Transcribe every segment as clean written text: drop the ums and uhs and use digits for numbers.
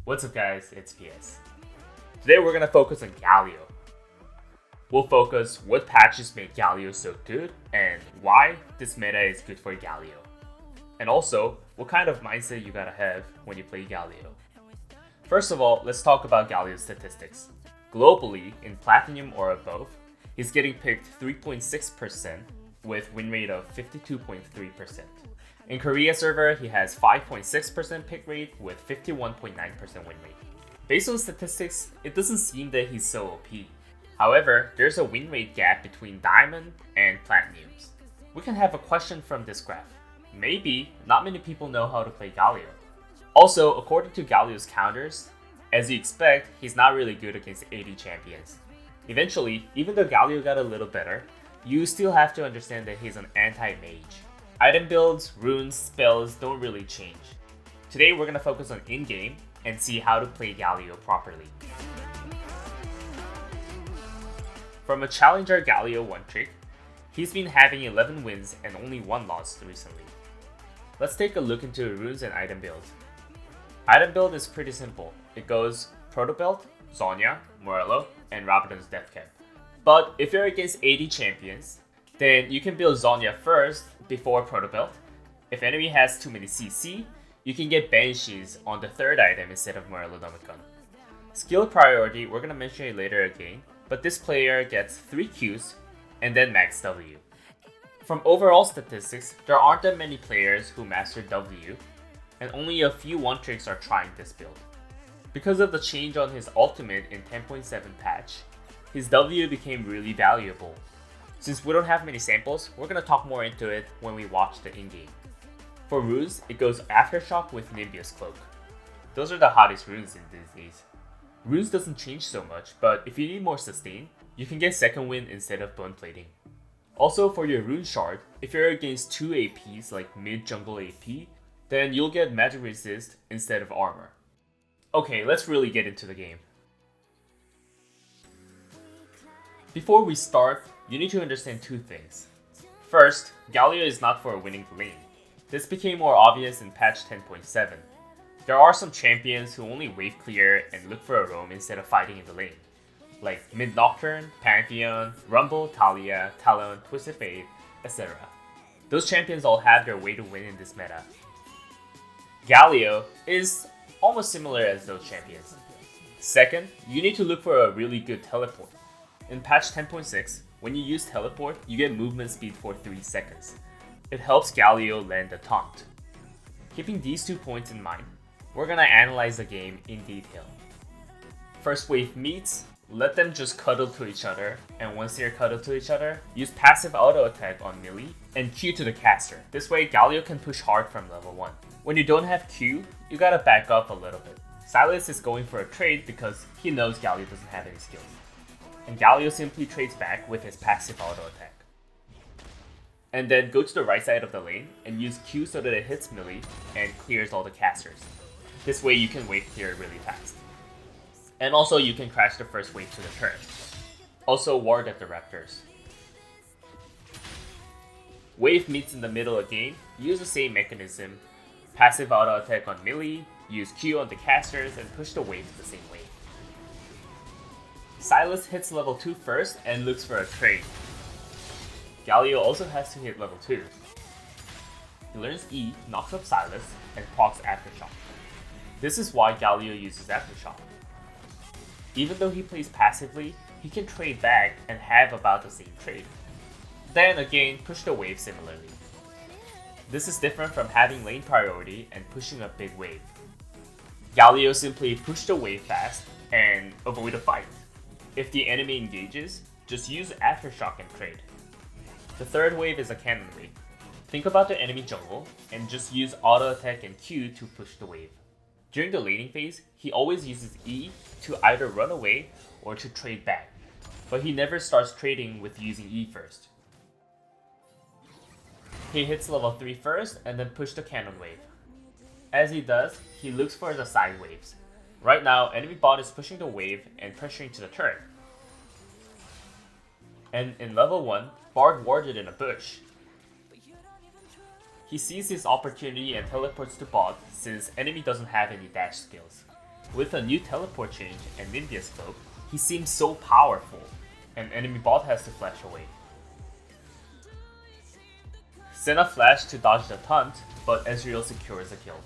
What's up guys, it's PS. Today we're gonna focus on Galio. We'll focus what patches made Galio so good and why this meta is good for Galio. And also, what kind of mindset you gotta have when you play Galio. First of all, let's talk about Galio's statistics. Globally, in Platinum or above, he's getting picked 3.6% with win rate of 52.3%. In Korea server, he has 5.6% pick rate with 51.9% win rate. Based on statistics, it doesn't seem that he's so OP. However, there's a win rate gap between Diamond and Platinums. We can have a question from this graph. Maybe not many people know how to play Galio. Also, according to Galio's counters, as you expect, he's not really good against AD champions. Eventually, even though Galio got a little better, you still have to understand that he's an anti-mage. Item builds, runes, spells don't really change. Today we're going to focus on in-game and see how to play Galio properly. From a challenger Galio one trick, he's been having 11 wins and only 1 loss recently. Let's take a look into runes and item build. Item build is pretty simple. It goes probuild, Zhonya, Morello, and Rabadon's Deathcap. But if you're against AD champions, then you can build Zhonya first before probuild. If enemy has too many CC, you can get Banshees on the third item instead of Morello Gun. Skill priority, we're gonna mention it later again, but this player gets 3 Qs and then max W. From overall statistics, there aren't that many players who master W, and only a few one tricks are trying this build. Because of the change on his ultimate in 10.7 patch, his W became really valuable. Since we don't have many samples, we're gonna talk more into it when we watch the in-game. For runes, it goes Aftershock with Nimbus Cloak. Those are the hottest runes in these days. Runes doesn't change so much, but if you need more sustain, you can get second win instead of bone plating. Also for your rune shard, if you're against 2 APs like mid jungle AP, then you'll get magic resist instead of armor. Okay, let's really get into the game. Before we start, you need to understand 2 things. First, Galio is not for winning the lane. This became more obvious in patch 10.7. There are some champions who only wave clear and look for a roam instead of fighting in the lane, like Mid Nocturne, Pantheon, Rumble, Talia, Talon, Twisted Fate, etc. Those champions all have their way to win in this meta. Galio is almost similar as those champions. Second, you need to look for a really good teleport. In patch 10.6, when you use teleport, you get movement speed for 3 seconds. It helps Galio land a taunt. Keeping these 2 points in mind, we're gonna analyze the game in detail. First wave meets, let them just cuddle to each other, and once they're cuddled to each other, use passive auto attack on melee and Q to the caster. This way Galio can push hard from level 1. When you don't have Q, you gotta back up a little bit. Silas is going for a trade because he knows Galio doesn't have any skills. And Galio simply trades back with his passive auto attack. And then go to the right side of the lane and use Q so that it hits melee and clears all the casters. This way you can wave clear really fast. And also you can crash the first wave to the turn. Also ward at the raptors. Wave meets in the middle again, use the same mechanism. Passive auto attack on melee, use Q on the casters and push the wave the same way. Silas hits level 2 first and looks for a trade. Galio also has to hit level 2. He learns E, knocks up Silas, and procs Aftershock. This is why Galio uses Aftershock. Even though he plays passively, he can trade back and have about the same trade. Then again, push the wave similarly. This is different from having lane priority and pushing a big wave. Galio simply push the wave fast and avoid a fight. If the enemy engages, just use Aftershock and trade. The third wave is a cannon wave. Think about the enemy jungle and just use auto attack and Q to push the wave. During the laning phase, he always uses E to either run away or to trade back, but he never starts trading with using E first. He hits level 3 first and then push the cannon wave. As he does, he looks for the side waves. Right now, enemy bot is pushing the wave and pressuring to the turn. And in level 1, Bard warded in a bush. He sees his opportunity and teleports to bot since enemy doesn't have any dash skills. With a new teleport change and Ninja's cloak, he seems so powerful, and enemy bot has to flash away. Senna flashed to dodge the taunt, but Ezreal secures a kill.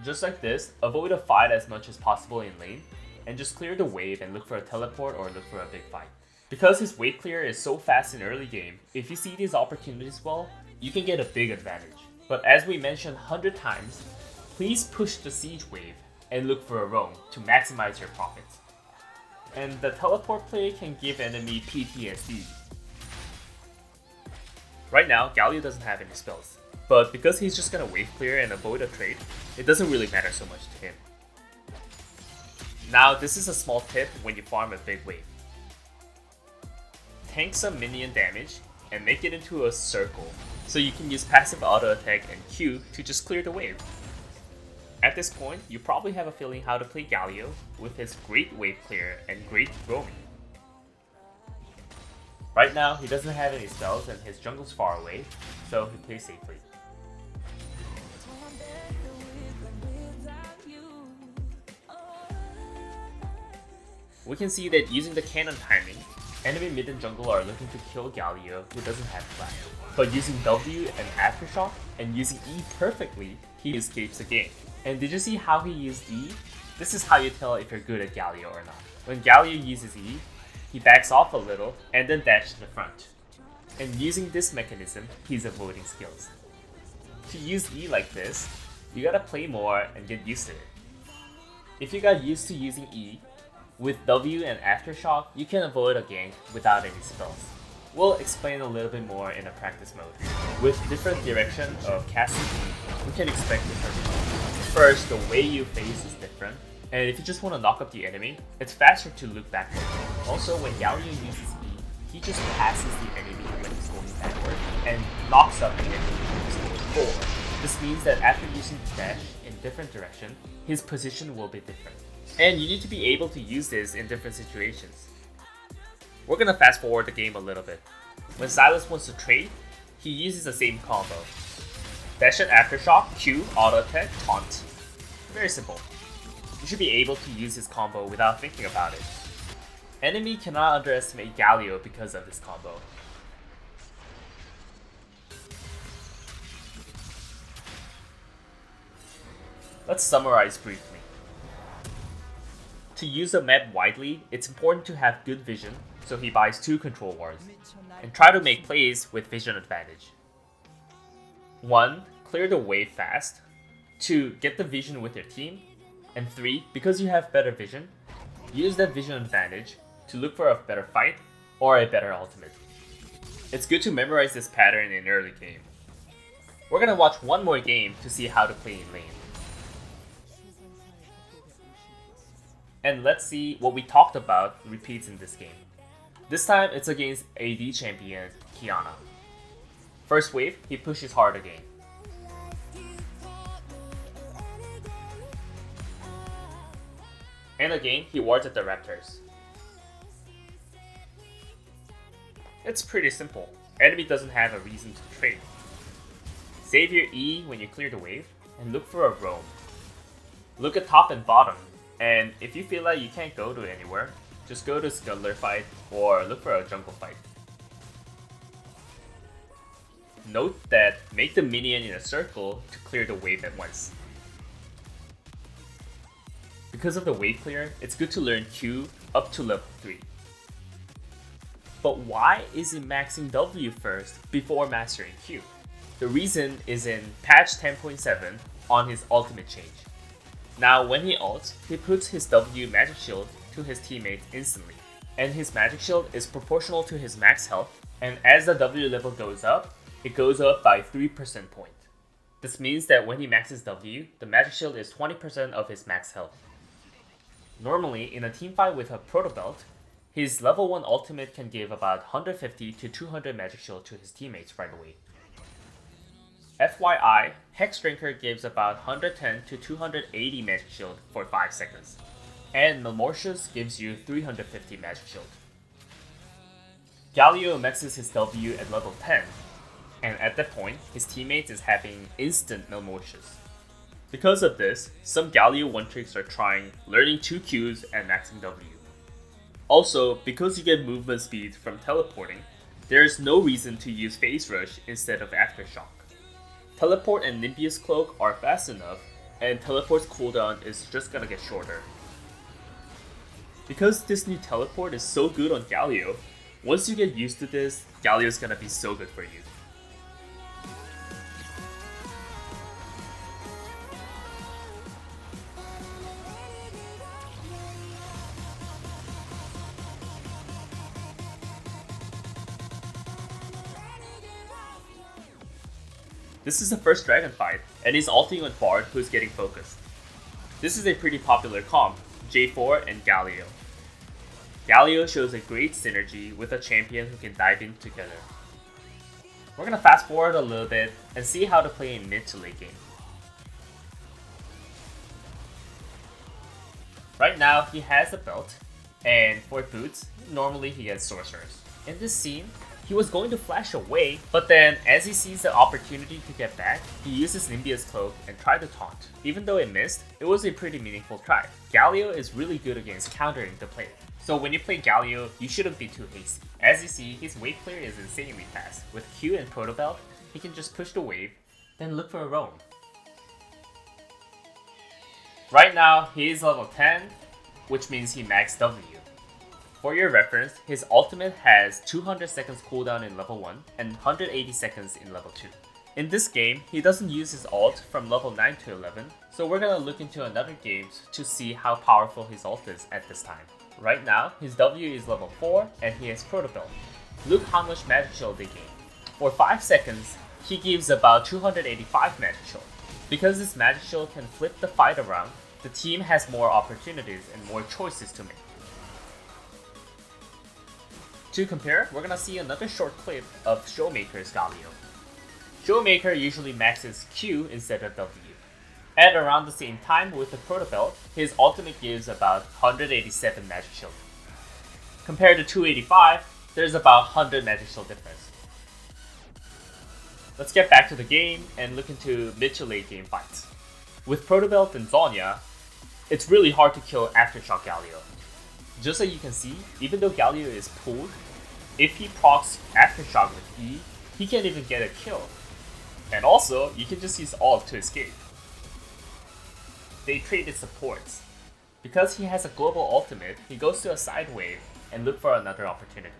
Just like this, avoid a fight as much as possible in lane, and just clear the wave and look for a teleport or look for a big fight. Because his wave clear is so fast in early game, if you see these opportunities well, you can get a big advantage. But as we mentioned 100 times, please push the siege wave and look for a roam to maximize your profits. And the teleport play can give enemy PTSD. Right now, Galio doesn't have any spells, but because he's just gonna wave clear and avoid a trade, it doesn't really matter so much to him. Now, this is a small tip when you farm a big wave. Tank some minion damage and make it into a circle, so you can use passive auto attack and Q to just clear the wave. At this point, you probably have a feeling how to play Galio with his great wave clear and great roaming. Right now, he doesn't have any spells and his jungle's far away, so he plays safely. We can see that using the cannon timing, enemy mid and jungle are looking to kill Galio who doesn't have flash. But using W and Aftershock and using E perfectly, he escapes the game. And did you see how he used E? This is how you tell if you're good at Galio or not. When Galio uses E, he backs off a little and then dashes to the front. And using this mechanism, he's avoiding skills. To use E like this, you gotta play more and get used to it. If you got used to using E, with W and Aftershock, you can avoid a gank without any spells. We'll explain a little bit more in a practice mode. With different direction of casting E, we can expect different results. First, the way you phase is different, and if you just want to knock up the enemy, it's faster to look backward. Also, when Galio uses E, he just passes the enemy when he's going backward, and knocks up the enemy when he's going forward. This means that after using the dash in different direction, his position will be different. And you need to be able to use this in different situations. We're gonna fast forward the game a little bit. When Silas wants to trade, he uses the same combo. Dash and Aftershock, Q, auto attack, taunt. Very simple. You should be able to use his combo without thinking about it. Enemy cannot underestimate Galio because of this combo. Let's summarize briefly. To use the map widely, it's important to have good vision, so he buys 2 control wards, and try to make plays with vision advantage. 1. Clear the wave fast. 2. Get the vision with your team. And 3. Because you have better vision, use that vision advantage to look for a better fight or a better ultimate. It's good to memorize this pattern in early game. We're gonna watch one more game to see how to play in lane. And let's see what we talked about repeats in this game. This time it's against AD champion Kiana. First wave, he pushes hard again. And again, he wards at the Raptors. It's pretty simple. Enemy doesn't have a reason to trade. Save your E when you clear the wave, and look for a roam. Look at top and bottom. And if you feel like you can't go to anywhere, just go to Scuttler fight or look for a jungle fight. Note that make the minion in a circle to clear the wave at once. Because of the wave clear, it's good to learn Q up to level 3. But why is he maxing W first before mastering Q? The reason is in patch 10.7 on his ultimate change. Now when he ults, he puts his W magic shield to his teammates instantly, and his magic shield is proportional to his max health, and as the W level goes up, it goes up by 3% point. This means that when he maxes W, the magic shield is 20% of his max health. Normally, in a teamfight with a probuild, his level 1 ultimate can give about 150 to 200 magic shield to his teammates right away. FYI, Hex Drinker gives about 110 to 280 magic shield for 5 seconds, and Memortius gives you 350 magic shield. Galio maxes his W at level 10, and at that point, his teammates is having instant malmortius. Because of this, some Galio 1-tricks are trying learning 2 Qs and maxing W. Also, because you get movement speed from teleporting, there is no reason to use Phase Rush instead of Aftershock. Teleport and Nimbius Cloak are fast enough, and Teleport's cooldown is just gonna get shorter. Because this new teleport is so good on Galio, once you get used to this, Galio is gonna be so good for you. This is the first dragon fight, and he's ulting on Bard who's getting focused. This is a pretty popular comp, J4 and Galio. Galio shows a great synergy with a champion who can dive in together. We're gonna fast forward a little bit and see how to play in mid to late game. Right now he has a belt, and for boots, normally he gets sorcerers. In this scene, he was going to flash away, but then as he sees the opportunity to get back, he uses Nimbius Cloak and tried to taunt. Even though it missed, it was a pretty meaningful try. Galio is really good against countering the play. So when you play Galio, you shouldn't be too hasty. As you see, his wave clear is insanely fast. With Q and Protobelt, he can just push the wave, then look for a roam. Right now, he is level 10, which means he maxed W. For your reference, his ultimate has 200 seconds cooldown in level 1 and 180 seconds in level 2. In this game, he doesn't use his ult from level 9 to 11, so we're gonna look into another game to see how powerful his ult is at this time. Right now, his W is level 4 and he has Protobelt. Look how much magic shield they gain. For 5 seconds, he gives about 285 magic shield. Because this magic shield can flip the fight around, the team has more opportunities and more choices to make. To compare, we're gonna see another short clip of Showmaker's Galio. Showmaker usually maxes Q instead of W. At around the same time with the Protobelt, his ultimate gives about 187 magic shield. Compared to 285, there's about 100 magic shield difference. Let's get back to the game and look into mid to late game fights. With Protobelt and Zhonya, it's really hard to kill Aftershock Galio. Just so you can see, even though Galio is pulled, if he procs Aftershock with E, he can't even get a kill. And also, you can just use ult to escape. They traded supports. Because he has a global ultimate, he goes to a side wave and look for another opportunity.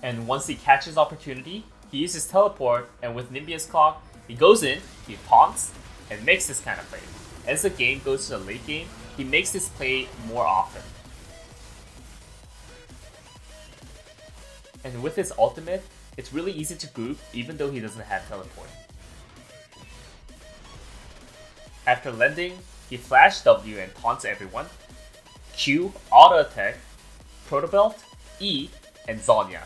And once he catches opportunity, he uses teleport, and with Nimbius Clock, he goes in, he taunts, and makes this kind of play. As the game goes to the late game, he makes this play more often. And with his ultimate, it's really easy to group even though he doesn't have teleport. After landing, he flash W and taunts everyone, Q, auto attack, Protobelt, E, and Zhonya.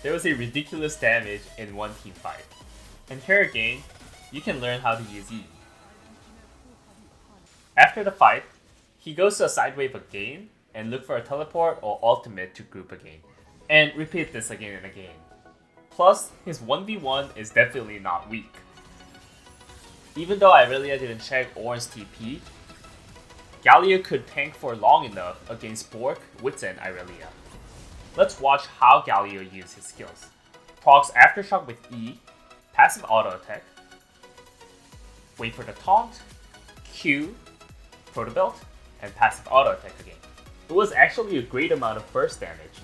There was a ridiculous damage in one team fight. And here again, you can learn how to use E. After the fight, he goes to a side wave again and look for a teleport or ultimate to group again. And repeat this again and again. Plus, his 1v1 is definitely not weak. Even though Irelia didn't check Oran's TP, Galio could tank for long enough against Bork, Witz, and Irelia. Let's watch how Galio uses his skills. Procs Aftershock with E, passive auto attack, wait for the taunt, Q, Protobelt, and passive auto attack again. It was actually a great amount of burst damage.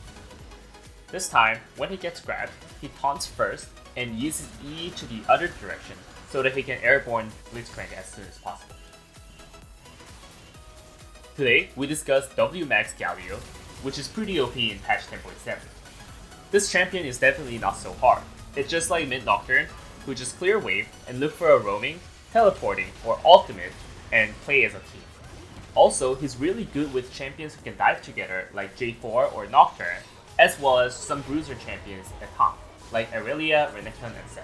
This time, when he gets grabbed, he taunts first and uses E to the other direction so that he can airborne Blitzcrank as soon as possible. Today, we discussed W Max Galio, which is pretty OP in patch 10.7. This champion is definitely not so hard. It's just like Mid Nocturne, who just clear wave and look for a roaming, teleporting, or ultimate, and play as a team. Also, he's really good with champions who can dive together like J4 or Nocturne, as well as some bruiser champions at top, like Irelia, Renekton, and Zed.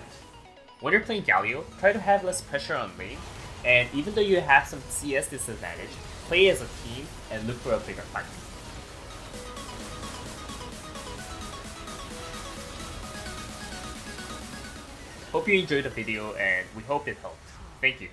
When you're playing Galio, try to have less pressure on lane, and even though you have some CS disadvantage, play as a team and look for a bigger fight. Hope you enjoyed the video and we hope it helped. Thank you.